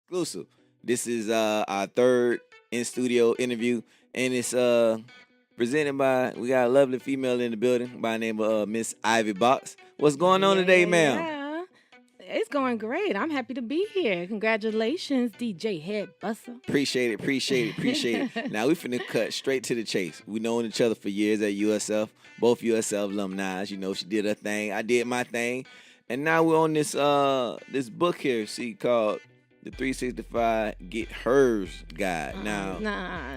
exclusive. This is our third in studio interview, and it's presented by, we got a lovely female in the building by the name of Miss IvyBox. What's going on today, ma'am? Yeah, it's going great. I'm happy to be here. Congratulations, DJ Headbussa. Appreciate it. Now we finna cut straight to the chase. We known each other for years at USF, both USF alumni. You know, she did her thing, I did my thing, and now we're on this this book here, called the 365 Get H.E.R.S guide. Now,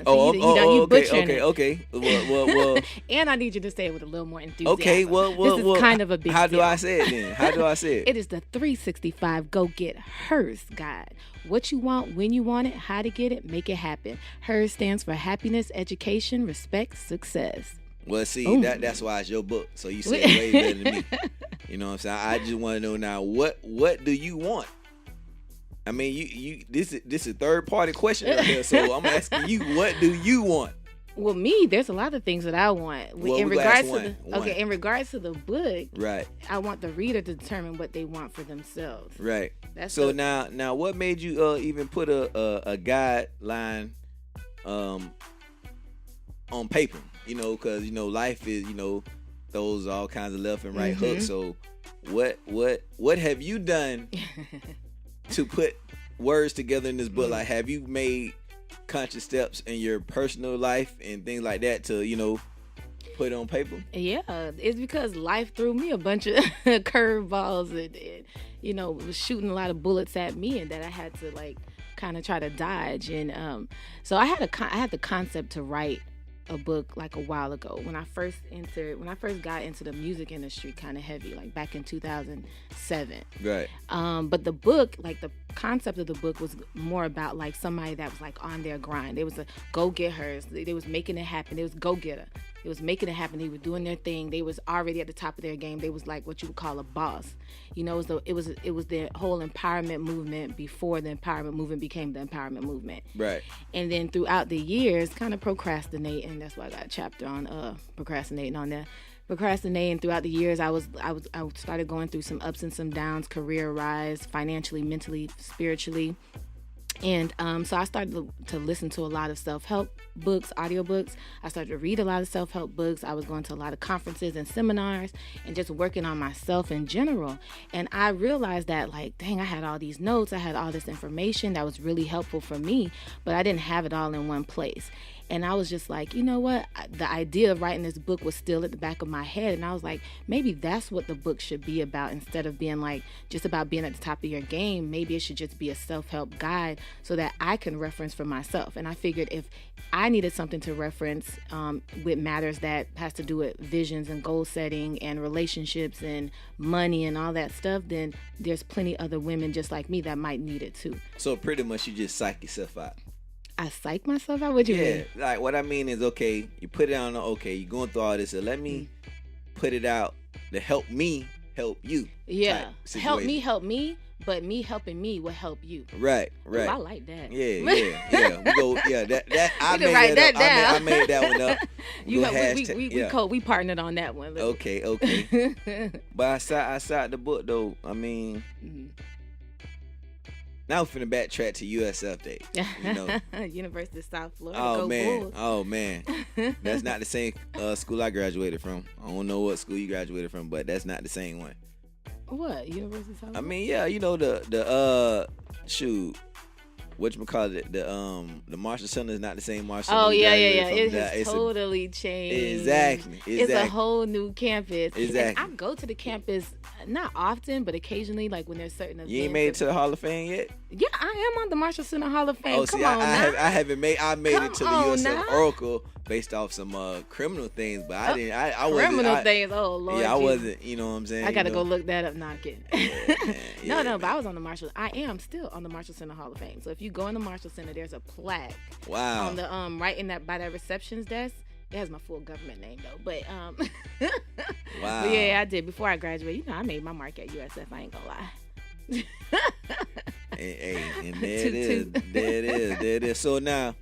You butchering it. Okay. Well. And I need you to say it with a little more enthusiasm. Okay, well. This is kind of a big deal. How do I say it then? It is the 365 Go Get H.E.R.S guide. What you want, when you want it, how to get it, make it happen. H.E.R.S stands for happiness, education, respect, success. Well, see, that's why it's your book. So you said it way better than me. You know what I'm saying? I just want to know now, what do you want? I mean, you this is a third party question right here, so I'm asking you, what do you want? Well, me, there's a lot of things that I want. In regards to the book, right? I want the reader to determine what they want for themselves. Right. Now, what made you even put a guideline on paper? You know, because life is throws all kinds of left and right hooks. So, what have you done to put words together in this book? Like, have you made conscious steps in your personal life and things like that to put it on paper? Yeah, it's because life threw me a bunch of curveballs and was shooting a lot of bullets at me, and that I had to kind of try to dodge. And so I had the concept to write a book like a while ago when I first got into the music industry kind of heavy, like back in 2007. Right. But the book, the concept of the book was more about somebody that was on their grind. They was a go get hers. They was making it happen. They was go getter. They was making it happen. They were doing their thing. They was already at the top of their game. They was like what you would call a boss. It was the whole empowerment movement before the empowerment movement became the empowerment movement. Right. And then throughout the years, kind of procrastinating. That's why I got a chapter on procrastinating on that. Procrastinating throughout the years, I started going through some ups and some downs, career rise, financially, mentally, spiritually. And so I started to listen to a lot of self-help books, audiobooks. I started to read a lot of self-help books. I was going to a lot of conferences and seminars and just working on myself in general. And I realized that, dang, I had all these notes. I had all this information that was really helpful for me, but I didn't have it all in one place. And I was just like, you know what? The idea of writing this book was still at the back of my head. And I was like, maybe that's what the book should be about. Instead of being just about being at the top of your game, maybe it should just be a self-help guide so that I can reference for myself. And I figured if I needed something to reference with matters that has to do with visions and goal setting and relationships and money and all that stuff, then there's plenty other women just like me that might need it too. So pretty much you just psych yourself out. I psych myself out? What do you mean? Yeah, what I mean is, okay, you put it on, you're going through all this, so let me put it out to help me help you. Yeah, help me, but me helping me will help you. Right. Ooh, I like that. Yeah. We go, that I made write that down. I made that one up. We partnered on that one. Okay. But outside the book, though, I mean... Now we're finna backtrack to USF Day. University of South Florida. Oh man. That's not the same school I graduated from. I don't know what school you graduated from, but that's not the same one. What? University of South Florida? I mean, yeah, whatchamacallit, the Marshall Center is not the same Marshall Center. Oh, yeah. It has totally changed. Exactly. It's a whole new campus. Exactly. And I go to the campus not often, but occasionally, when there's certain events. You ain't made it to the Hall of Fame yet? Yeah, I am on the Marshall Center Hall of Fame. I made it to the USF Oracle based off some criminal things, but I didn't. I wasn't. Criminal things. Oh Lord. Yeah, I wasn't. You know what I'm saying? I gotta go look that up. Not kidding. Yeah, No, but I was on the Marshall. I am still on the Marshall Center Hall of Fame. So if you go in the Marshall Center, there's a plaque. Wow. On the right in that by that receptions desk. It has my full government name though, but wow. But yeah, I did before I graduated. I made my mark at USF. I ain't gonna lie. And there it is. So now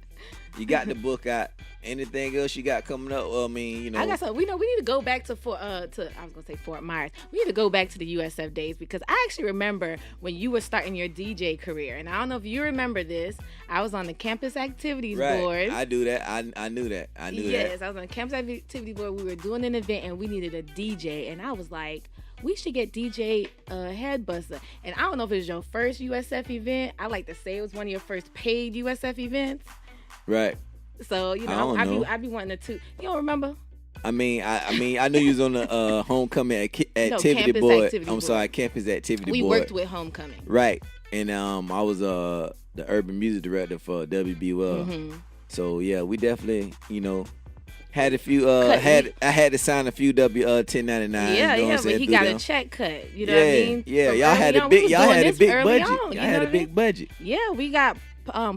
you got the book out, anything else you got coming up? I mean, you know, I got something. We need to go back to I was gonna say Fort Myers. We need to go back to the USF days, because I actually remember when you were starting your DJ career, and I don't know if you remember this. I was on the campus activities board. I do that. I knew that. Yes, I was on the campus activities board. We were doing an event and we needed a DJ, and I was like, we should get DJ Headbussa. And I don't know if it was your first USF event. I like to say it was one of your first paid USF events. Right. So, you know, I be wanting to. You don't remember? I mean, I knew you was on the homecoming activity board. Campus activity board. We worked with homecoming. Right. And I was the urban music director for WBUL. Mm-hmm. So yeah, we definitely, you know, had a few. I had to sign a few 1099. Yeah, but he got a check cut. You know what I mean? Yeah, y'all had a big budget. Y'all had a big budget. Yeah, we got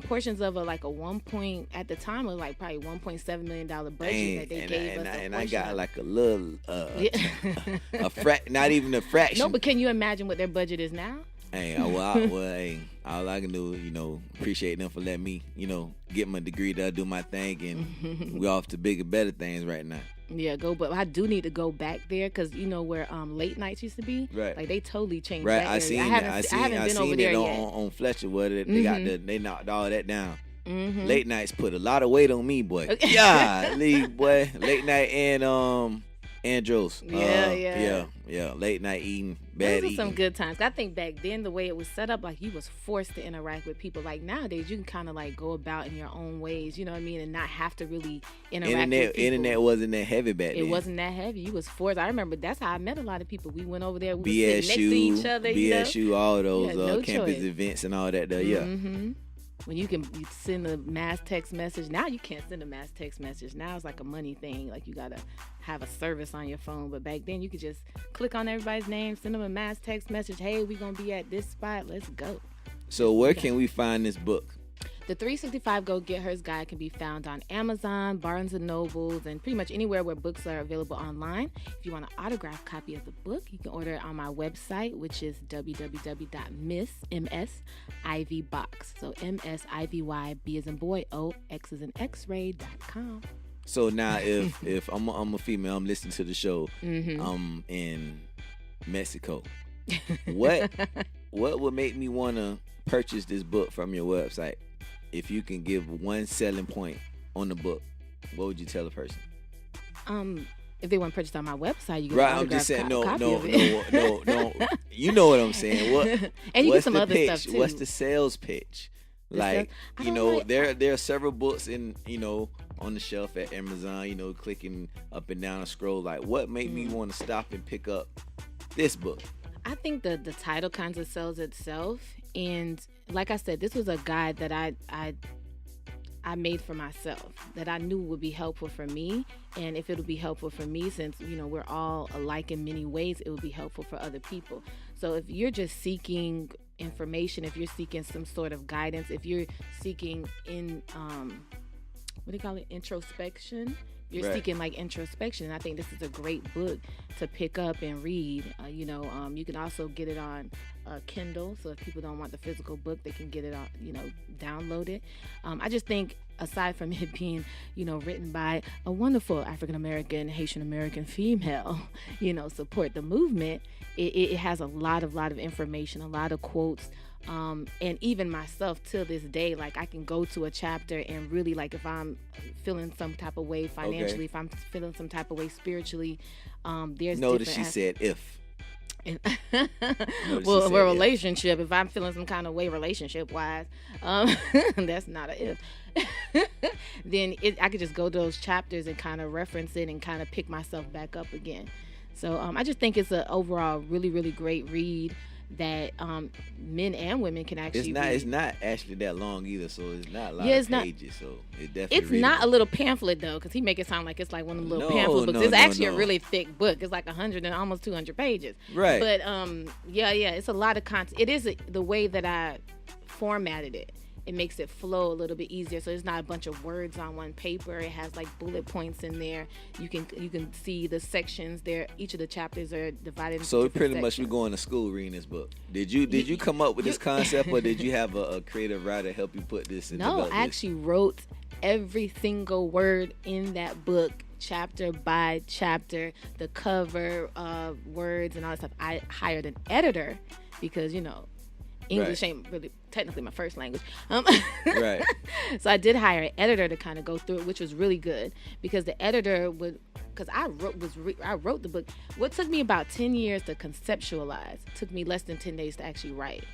portions of like a 1 point at the time was like probably $1.7 million budget that they gave us. And I got like a little not even a fraction. No, but can you imagine what their budget is now? All I can do, you know, appreciate them for letting me, you know, get my degree to do my thing, and we off to bigger, better things right now. Yeah, but I do need to go back there, because you know where late nights used to be. Right. Like they totally changed. Right. That I haven't been over there yet. On Fletcher, where they knocked all that down. Mm-hmm. Late nights put a lot of weight on me, boy. Golly, boy. Late night and Andros. Yeah. Late night eating, bad eating. Some good times. I think back then the way it was set up, like you was forced to interact with people. Like nowadays, you can kind of like go about in your own ways. You know what I mean, and not have to really interact with people. Internet wasn't that heavy back then. It wasn't that heavy. You was forced. I remember that's how I met a lot of people. We went over there. We were sitting next to each other. BSU, all those campus events and all that. Yeah. Mm-hmm. When you send a mass text message. Now you can't send a mass text message. Now it's like a money thing. Like you got to have a service on your phone. But back then you could just click on everybody's name, send them a mass text message. Hey, we going to be at this spot. Let's go. So where can we find this book? The 365 Go Get H.E.R.S guide can be found on Amazon, Barnes & Nobles, and pretty much anywhere where books are available online. If you want an autographed copy of the book, you can order it on my website, which is www.IvyBox. So MSIVY, B as in boy, O, X as in X-ray.com. So now if I'm a female, I'm listening to the show, I'm in Mexico. What would make me want to purchase this book from your website? If you can give one selling point on the book, what would you tell a person? If they want to purchase on my website, you can I'm just saying no. You know what I'm saying? What? And you get some other pitch? stuff too. What's the sales pitch? Like, you know, there are several books on the shelf at Amazon, clicking up and down a scroll. Like, what made me want to stop and pick up this book? I think the title kind of sells itself. And like I said, this was a guide that I made for myself, that I knew would be helpful for me. And if it'll be helpful for me, since, we're all alike in many ways, it will be helpful for other people. So if you're just seeking information, if you're seeking some sort of guidance, if you're seeking introspection, you're seeking like introspection, and I think this is a great book to pick up and read. You can also get it on Kindle, so if people don't want the physical book, they can get it on, download it. I just think, aside from it being, written by a wonderful African American, Haitian American female, support the movement, it has a lot of information, a lot of quotes. And even myself till this day, like I can go to a chapter and really, like, if I'm feeling some type of way financially, if I'm feeling some type of way spiritually, there's notice she said if. Well, a relationship, if I'm feeling some kind of way relationship wise, that's not a if. Then I could just go to those chapters and kind of reference it and kind of pick myself back up again. So I just think it's an overall really, really great read that men and women can actually read. It's not actually that long either, so it's not a lot of pages. So it definitely it's readable. Not a little pamphlet though, because he make it sound like it's like one of them little pamphlet books. It's actually a really thick book. It's like 100 and almost 200 pages. Right. But it's a lot of content. It is the way that I formatted it. It makes it flow a little bit easier, so it's not a bunch of words on one paper. It has like bullet points in there. You can see the sections there. Each of the chapters are divided into so pretty sections. much we're going to school reading this book. Did you come up with this concept, or did you have a creative writer help you put this in? No, I actually wrote every single word in that book, chapter by chapter, the cover, words and all that stuff. I hired an editor because, English ain't really technically my first language. Right. So I did hire an editor to kind of go through it, which was really good because the editor because I wrote the book. What took me about 10 years to conceptualize took me less than 10 days to actually write.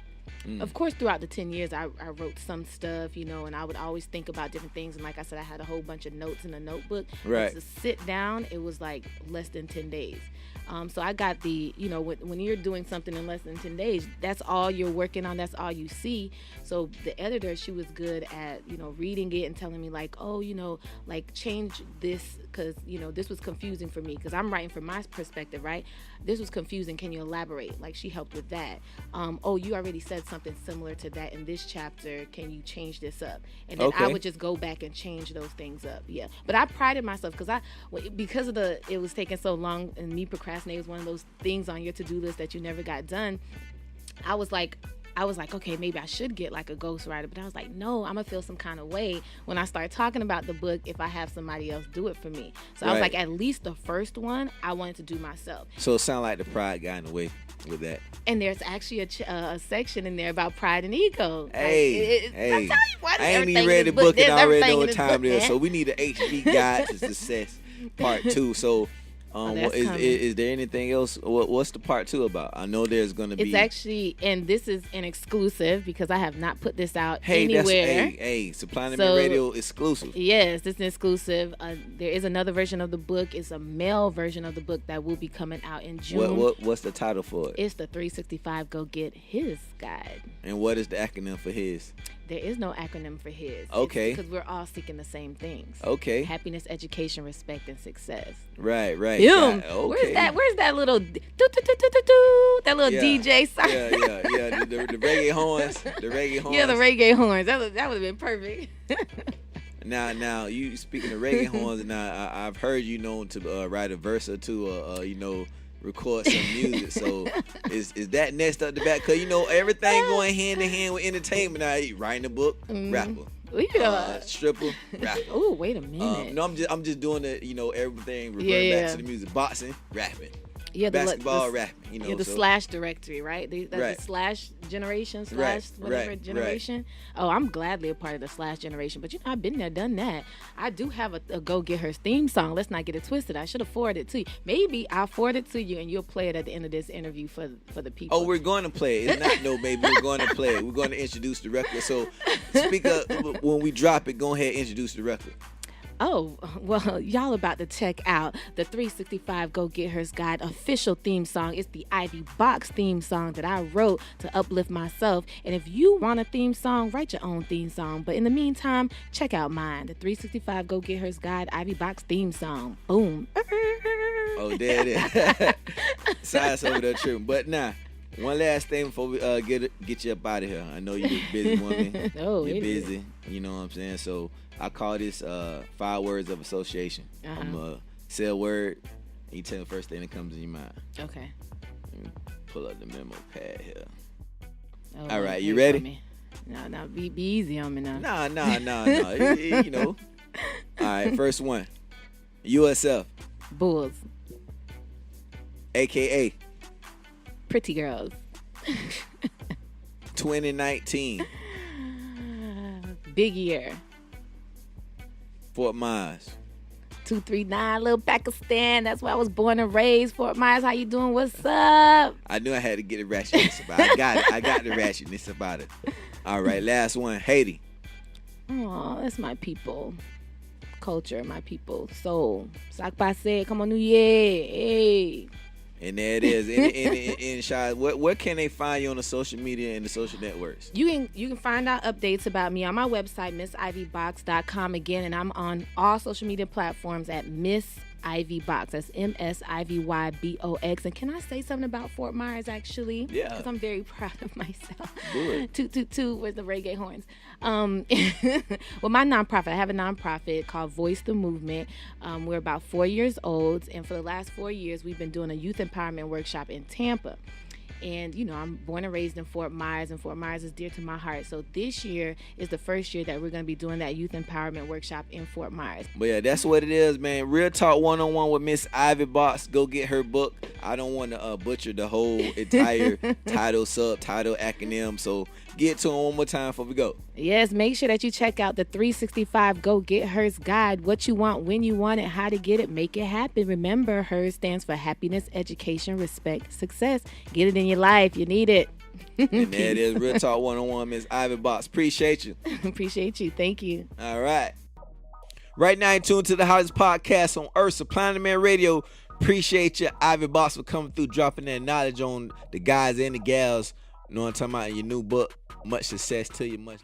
Of course, throughout the 10 years, I wrote some stuff, and I would always think about different things. And like I said, I had a whole bunch of notes in a notebook. Right. But to sit down, it was like less than 10 days. So I got when you're doing something in less than 10 days, that's all you're working on. That's all you see. So the editor, she was good at, reading it and telling me like, oh, change this because, this was confusing for me because I'm writing from my perspective, right? This was confusing. Can you elaborate? Like she helped with that. Oh, you already said something similar to that in this chapter. Can you change this up? And then I would just go back and change those things up. Yeah. But I prided myself because it was taking so long and me procrastinating was one of those things on your to-do list that you never got done. I was like, okay, maybe I should get like a ghostwriter, but I was like, no, I'm gonna feel some kind of way when I start talking about the book if I have somebody else do it for me. So I was like, at least the first one I wanted to do myself. So it sounded like the pride got in the way with that. And there's actually a section in there about pride and ego. Hey, I'm telling you what, I ain't even read the book and I already know what time it is. So we need an H.E.R.S guide to success part 2. So. Is there anything else? What's the part 2 about? I know there's going to be. It's actually, and this is an exclusive because I have not put this out anywhere. Supply and Demand Radio exclusive. Yes, it's an exclusive. There is another version of the book. It's a male version of the book that will be coming out in June. What's the title for it? It's the 365 Go Get H.E.R.S guide. And what is the acronym for H.E.R.S? There is no acronym for H.E.R.S. Okay. Because we're all seeking the same things. Okay. Happiness, education, respect, and success. Right. Boom. Okay. Where's that little DJ song? Yeah. The reggae horns. The reggae horns. Yeah, the reggae horns. That would have been perfect. Now you speaking of reggae horns, now I've heard you known to write a verse or two, record some music. So is that next up the back? Cause everything going hand in hand with entertainment. Now you writing a book, rapper. Stripper, rapper. Oh, wait a minute. No, I'm just doing the everything reverting back to the music. Boxing, rapping. Yeah, basketball, rapping. The slash directory, right? The slash generation, generation. Oh, I'm gladly a part of the slash generation. But I've been there, done that. I do have a Go Get H.E.R.S theme song. Let's not get it twisted. I should have forwarded it to you. Maybe I'll forward it to you and you'll play it at the end of this interview for the people. Oh, we're going to play it. It's not no, baby. We're going to play it. We're going to introduce the record. So, speak up when we drop it. Go ahead and introduce the record. Oh, well, y'all about to check out the 365 Go Get H.E.R.S guide official theme song. It's the IvyBox theme song that I wrote to uplift myself. And if you want a theme song, write your own theme song. But in the meantime, check out mine, the 365 Go Get H.E.R.S guide IvyBox theme song. Boom. Oh, there it is. Size over there tripping. But now, one last thing before we get you up out of here. I know you're a busy woman. You're busy. You know what I'm saying? So I call this 5 words of association. I'm going to say a word, and you tell the first thing that comes in your mind. Okay. Let me pull up the memo pad here. Oh, all right, you ready? No, be easy on me now. No. All right, first one. USF. Bulls. AKA. Pretty girls. 2019. Big year. Fort Myers. 239, little Pakistan. That's where I was born and raised. Fort Myers, how you doing? What's up? I knew I had to get the ratchetness about it. I got the ratchetness about it. All right, last one. Haiti. Oh, that's my people. Culture, my people. Soul. Sak passe, come on, New Year. Hey. And there it is. In Shy, where can they find you on the social media and the social networks? You can find out updates about me on my website, MissIvyBox.com again, and I'm on all social media platforms at Miss IvyBox. That's MSIVYBOX. And can I say something about Fort Myers, actually? Yeah. Because I'm very proud of myself. Good. Toot, toot, toot with the reggae horns. Well, my nonprofit, I have a nonprofit called Voice the Movement. We're about 4 years old. And for the last 4 years, we've been doing a youth empowerment workshop in Tampa. And, I'm born and raised in Fort Myers, and Fort Myers is dear to my heart. So this year is the first year that we're going to be doing that youth empowerment workshop in Fort Myers. But yeah, that's what it is, man. Real talk one-on-one with Miss IvyBox. Go get her book. I don't want to butcher the whole entire title, subtitle, acronym. So get to it one more time before we go. Yes, make sure that you check out the 365 Go Get H.E.R.S guide. What you want, when you want it, how to get it, make it happen. Remember, H.E.R.S stands for happiness, education, respect, success. Get it in your life. You need it. And there it is. Real talk one-on-one, Miss IvyBox. Appreciate you. Appreciate you. Thank you. All right. Right now, you're tuned to the hottest podcast on Earth, Supply Man Radio. Appreciate you, IvyBox, for coming through, dropping that knowledge on the guys and the gals. You know what I'm talking about? Your new book. Much success to you. Much